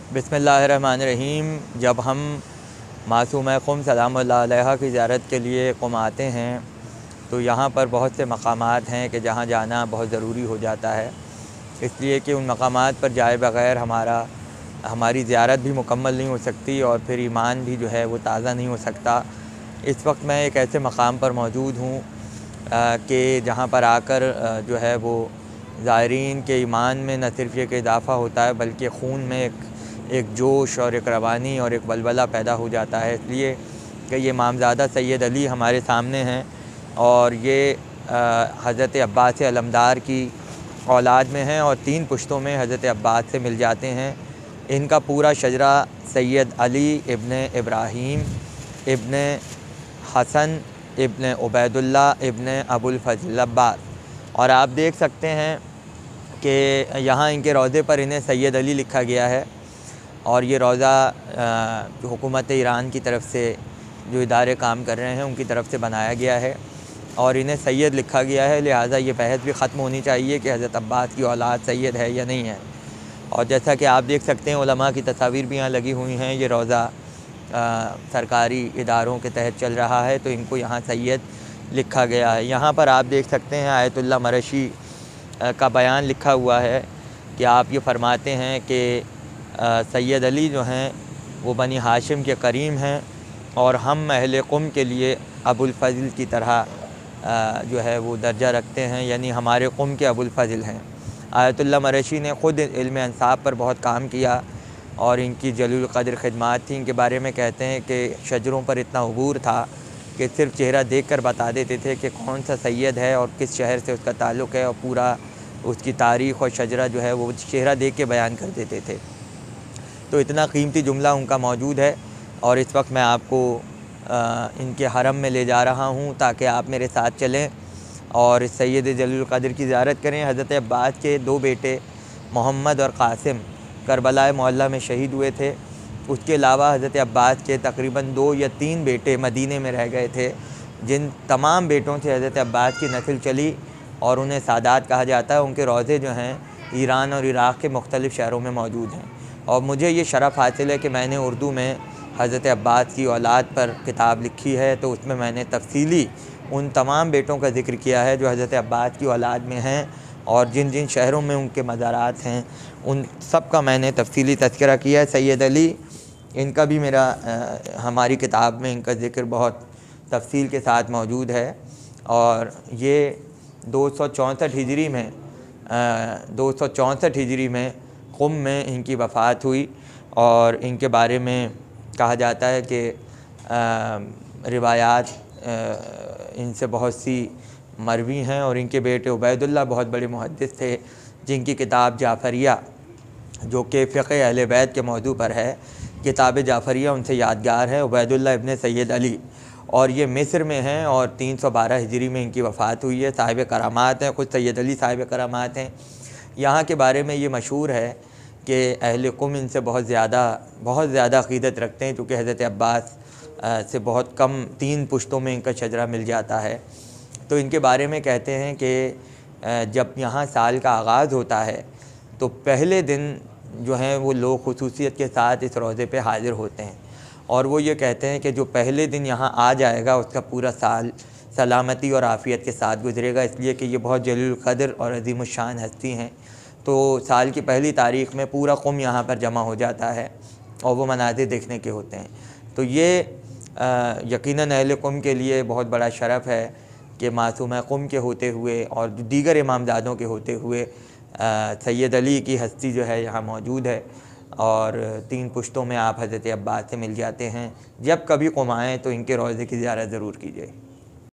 बिस्मिल्लाहिर्रहमानिर्रहीम। जब हम मासूम क़ुम सलामुल्लाह अलैहा की ज़ियारत के लिए क़ुम आते हैं तो यहाँ पर बहुत से मकामात हैं कि जहाँ जाना बहुत ज़रूरी हो जाता है, इसलिए कि उन मकामात पर जाए बग़ैर हमारी ज़ियारत भी मुकम्मल नहीं हो सकती और फिर ईमान भी जो है वो ताज़ा नहीं हो सकता। इस वक्त मैं एक ऐसे मकाम पर मौजूद हूँ कि जहाँ पर आकर जो है वो ज़ायरीन के ईमान में न सिर्फ एक इजाफ़ा होता है बल्कि ख़ून में एक जोश और एक रवानी और एक बलबला पैदा हो जाता है। इसलिए कि ये इमामज़ादा सैयद अली हमारे सामने हैं और ये हज़रत अब्बास अलमदार की औलाद में हैं और 3 पुश्तों में हज़रत अब्बास से मिल जाते हैं। इनका पूरा शजरा सैयद अली इब्न इब्राहीम इब्न हसन इब्न उबैदुल्ला इब्न अबुल फज़ल अब्बास, और आप देख सकते हैं कि यहाँ इनके रोज़े पर इन्हें सैयद अली लिखा गया है और ये रोज़ा हुकूमत ईरान की तरफ से जो इदारे काम कर रहे हैं उनकी तरफ से बनाया गया है और इन्हें सैयद लिखा गया है। लिहाजा ये बहस भी ख़त्म होनी चाहिए कि हज़रत अब्बास की औलाद सैयद है या नहीं है। और जैसा कि आप देख सकते हैं उलमा की तस्वीर भी यहाँ लगी हुई हैं। ये रोज़ा सरकारी इदारों के तहत चल रहा है तो इनको यहाँ सैयद लिखा गया है। यहाँ पर आप देख सकते हैं आयतुल्लाह मरशी का बयान लिखा हुआ है कि आप ये फरमाते हैं कि सैयद अली जो हैं वो बनी हाशिम के करीम हैं और हम अहले क़ुम के लिए अबुल फ़ज़ल की तरह जो है वो दर्जा रखते हैं, यानी हमारे क़ुम के अबुल फ़ज़ल हैं। आयतुल्लाह मरशी ने ख़ुद इल्म इंसाफ़ पर बहुत काम किया और इनकी जलील क़द्र खिदमात थी। इनके बारे में कहते हैं कि शजरों पर इतना अबूर था कि सिर्फ चेहरा देखकर बता देते थे कि कौन सा सैयद है और किस शहर से उसका ताल्लुक़ है और पूरा उसकी तारीख़ और शजरा जो है वो चेहरा देख के बयान कर देते थे। तो इतना कीमती जुमला उनका मौजूद है और इस वक्त मैं आपको इनके हरम में ले जा रहा हूँ ताकि आप मेरे साथ चलें और सैयद जलील क़द्र की ज़ियारत करें। हज़रत अब्बास के 2 बेटे मोहम्मद और क़ासिम करबला मोहल्ला में शहीद हुए थे। उसके अलावा हज़रत अब्बास के तकरीबन 2 या 3 बेटे मदीने में रह गए थे, जिन तमाम बेटों से हज़रत अब्बास की नस्ल चली और उन्हें सादात कहा जाता है। उनके रोज़े जो हैं ईरान और इराक़ के मुख्तलिफ़ शहरों में मौजूद हैं और मुझे ये शरफ़ हासिल है कि मैंने उर्दू में हज़रत अब्बास की औलाद पर किताब लिखी है, तो उसमें मैंने तफ़सीली उन तमाम बेटों का ज़िक्र किया है जो हज़रत अब्बास की औलाद में हैं और जिन जिन शहरों में उनके मज़ारात हैं उन सब का मैंने तफ़सीली तज़किरा किया है। सैयद अली इनका भी हमारी किताब में इनका ज़िक्र बहुत तफ़सील के साथ मौजूद है और ये 264 हिजरी में क़ुम में इनकी वफ़ात हुई और इनके बारे में कहा जाता है कि रिवायात इनसे बहुत सी मरवी हैं और इनके बेटे उबैदुल्ला बहुत बड़े मुहद्दिस थे जिनकी किताब जाफ़रिया जो कि फ़िक़्ह अहले बैत के मौजू पर है, किताब जाफ़रिया उनसे यादगार है। उबैदुल्ला इब्न सैयद अली और ये मिस्र में हैं और 312 हिजरी में इनकी वफ़ात हुई है। साहिब करामात हैं, ख़ुद सैयद अली साहिब करामात हैं। यहाँ के बारे में ये मशहूर है कि अहले क़ुम इनसे बहुत ज़्यादा अक़ीदत रखते हैं क्योंकि हज़रत अब्बास से बहुत कम 3 पुश्तों में इनका शजरा मिल जाता है। तो इनके बारे में कहते हैं कि जब यहाँ साल का आगाज़ होता है तो पहले दिन जो हैं वो लोग ख़ुसूसियत के साथ इस रोज़े पे हाज़िर होते हैं और वो ये कहते हैं कि जो पहले दिन यहाँ आ जाएगा उसका पूरा साल सलामती और आफ़ियत के साथ गुज़रेगा, इसलिए कि ये बहुत जलील क़द्र और अज़ीम शान हस्ती हैं। तो साल की पहली तारीख़ में पूरा क़ुम यहाँ पर जमा हो जाता है और वो मनाज़िर देखने के होते हैं। तो ये यकीनन अहले क़ुम के लिए बहुत बड़ा शरफ़ है कि मासूम क़ुम के होते हुए और दीगर इमामज़ादों के होते हुए सैयद अली की हस्ती जो है यहाँ मौजूद है और 3 पुश्तों में आप हज़रत अब्बास से मिल जाते हैं। जब कभी क़ुम आएँ तो इनके रोज़े की ज़ियारत ज़रूर कीजिए।